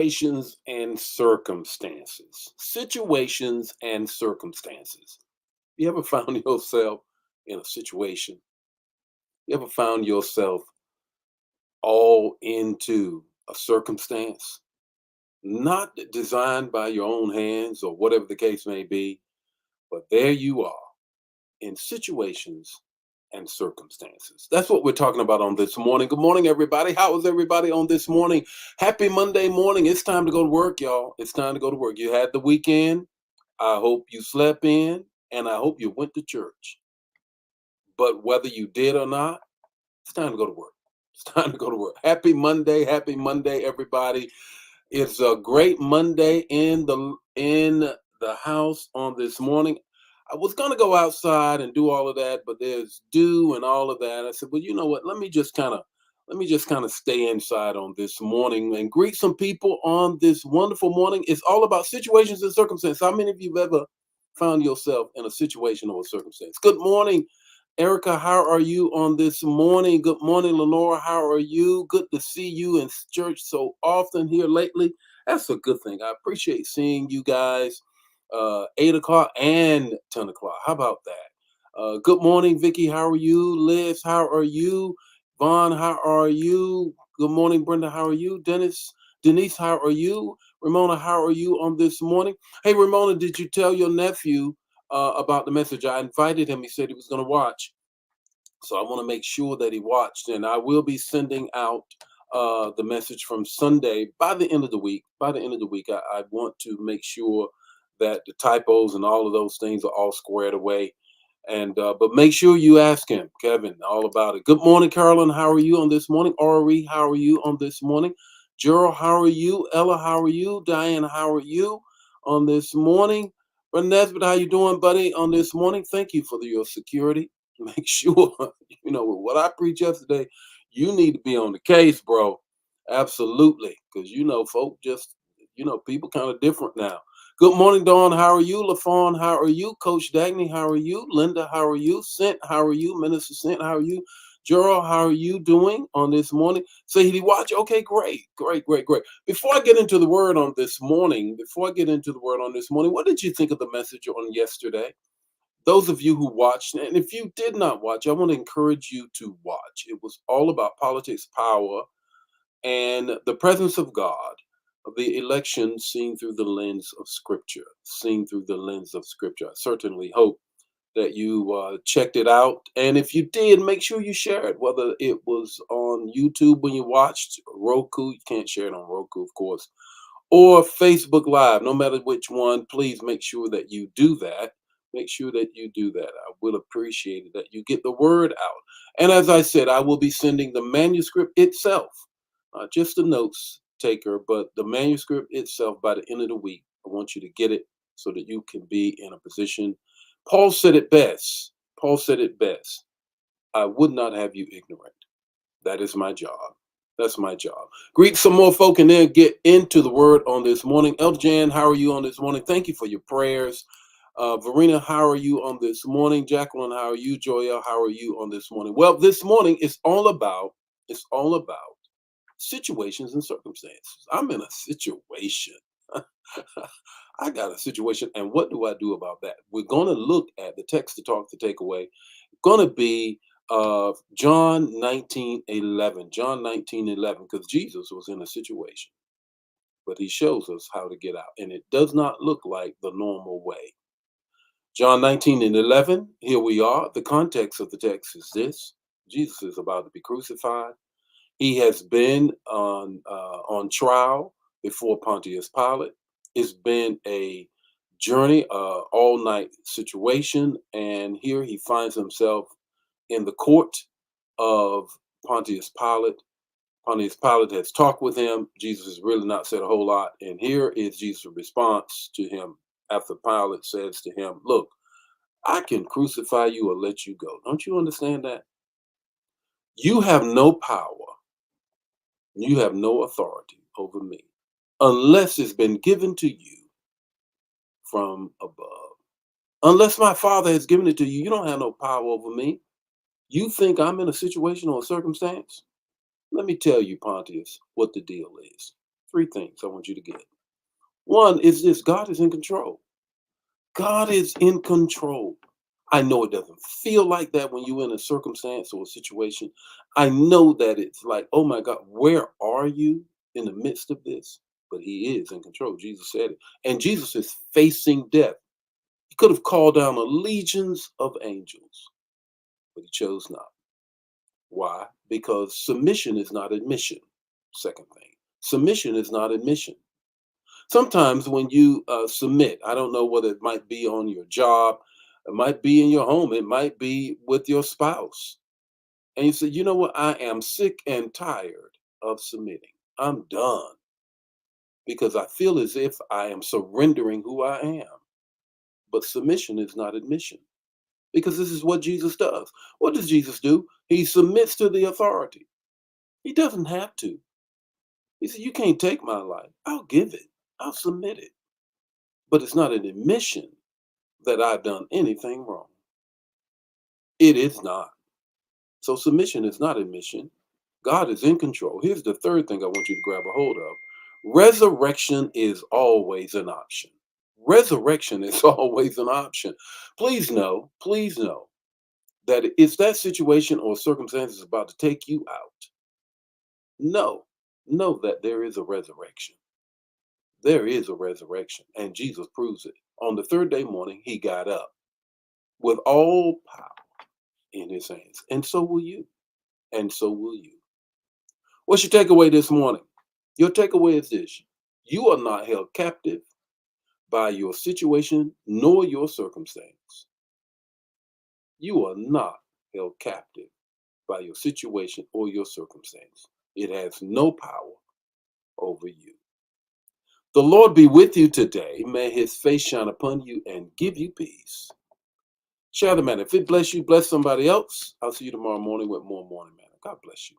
Situations and circumstances. Situations and circumstances. You ever found yourself in a situation? You ever found yourself all into a circumstance? Not designed by your own hands or whatever the case may be, but there you are in situations and circumstances. That's what we're talking about on this morning. Good morning, everybody. How is everybody on this morning? Happy Monday morning. It's time to go to work, y'all. It's time to go to work. You had the weekend. I hope you slept in, and I hope you went to church. But whether you did or not, it's time to go to work. It's time to go to work. Happy Monday, everybody. It's a great Monday in the house on this morning. I was gonna go outside and do all of that, but there's dew and all of that. I said, well, you know what? Let me just kind of stay inside on this morning and greet some people on this wonderful morning. It's all about situations and circumstances. How many of you have ever found yourself in a situation or a circumstance? Good morning, Erica. How are you on this morning? Good morning, Lenora. How are you? Good to see you in church so often here lately. That's a good thing. I appreciate seeing you guys 8 o'clock and 10 o'clock. How about that? Good morning, Vicky. How are you? Liz, how are you? Vaughn, how are you? Good morning, Brenda. How are you? Denise, how are you? Ramona, how are you on this morning? Hey, Ramona, did you tell your nephew about the message? I invited him. He said he was going to watch. So I want to make sure that he watched, and I will be sending out the message from Sunday by the end of the week. By the end of the week, I want to make sure that the typos and all of those things are all squared away. And but make sure you ask him, Kevin, all about it. Good morning, Carolyn. How are you on this morning? Ori, how are you on this morning? Gerald, how are you? Ella, how are you? Diane, how are you on this morning? Brother Nesbitt, how you doing, buddy? On this morning, thank you for your security. Make sure what I preached yesterday. You need to be on the case, bro. Absolutely, because folk just people kind of different now. Good morning, Dawn. How are you? LaFawn, how are you? Coach Dagny, how are you? Linda, how are you? Sent, how are you? Minister Sent, how are you? Gerald, how are you doing on this morning? Say, did he watch? Okay, great, great, great, great. Before I get into the word on this morning, what did you think of the message on yesterday? Those of you who watched, and if you did not watch, I want to encourage you to watch. It was all about politics, power, and the presence of God, of the election seen through the lens of Scripture. Seen through the lens of Scripture. I certainly hope that you checked it out. And if you did, make sure you share it, whether it was on YouTube when you watched, Roku. You can't share it on Roku, of course, or Facebook Live. No matter which one, please make sure that you do that. Make sure that you do that. I will appreciate it that you get the word out. And as I said, I will be sending the manuscript itself, not just the notes taker, but the manuscript itself by the end of the week. I want you to get it so that you can be in a position. Paul said it best. Paul said it best. I would not have you ignorant. That is my job. That's my job. Greet some more folk and then get into the word on this morning. Elder Jan, how are you on this morning? Thank you for your prayers. Verena, how are you on this morning? Jacqueline, how are you? Joya, how are you on this morning? Well, this morning it's all about situations and circumstances. I'm in a situation. I got a situation, and what do I do about that? We're going to look at the text to talk to take away. Going to be John 19:11. John 19:11, because Jesus was in a situation, but he shows us how to get out, and it does not look like the normal way. John 19:11. Here we are. The context of the text is this: Jesus is about to be crucified. He has been on trial before Pontius Pilate. It's been a journey, all night situation, and here he finds himself in the court of Pontius Pilate. Pontius Pilate has talked with him. Jesus has really not said a whole lot, and here is Jesus' response to him after Pilate says to him, "Look, I can crucify you or let you go. Don't you understand that? You have no power, you have no authority over me unless it's been given to you from above. Unless my Father has given it to you, you don't have no power over me. You think I'm in a situation or a circumstance? Let me tell you, Pontius, what the deal is. Three things I want you to get. One is this: God is in control. God is in control. I know it doesn't feel like that when you're in a circumstance or a situation. I know that it's like, oh my God, where are you in the midst of this? But He is in control. Jesus said it. And Jesus is facing death. He could have called down a legions of angels, but He chose not. Why? Because submission is not admission. Second thing, submission is not admission. Sometimes when you submit, I don't know whether it might be on your job, it might be in your home, it might be with your spouse. And you say, you know what? I am sick and tired of submitting. I'm done because I feel as if I am surrendering who I am. But submission is not admission because this is what Jesus does. What does Jesus do? He submits to the authority. He doesn't have to. He said, you can't take my life. I'll give it, I'll submit it. But it's not an admission that I've done anything wrong. It is not. So submission is not admission. God is in control. Here's the third thing I want you to grab a hold of. Resurrection is always an option. Resurrection is always an option. Please know that if that situation or circumstance is about to take you out, know that there is a resurrection. There is a resurrection, and Jesus proves it. On the third day morning, He got up with all power in His hands, and so will you, and so will you. What's your takeaway this morning? Your takeaway is this: you are not held captive by your situation nor your circumstance. You are not held captive by your situation or your circumstance. It has no power over you. The Lord be with you today. May His face shine upon you and give you peace. Share the manna. If it bless you, bless somebody else. I'll see you tomorrow morning with more morning manna. God bless you.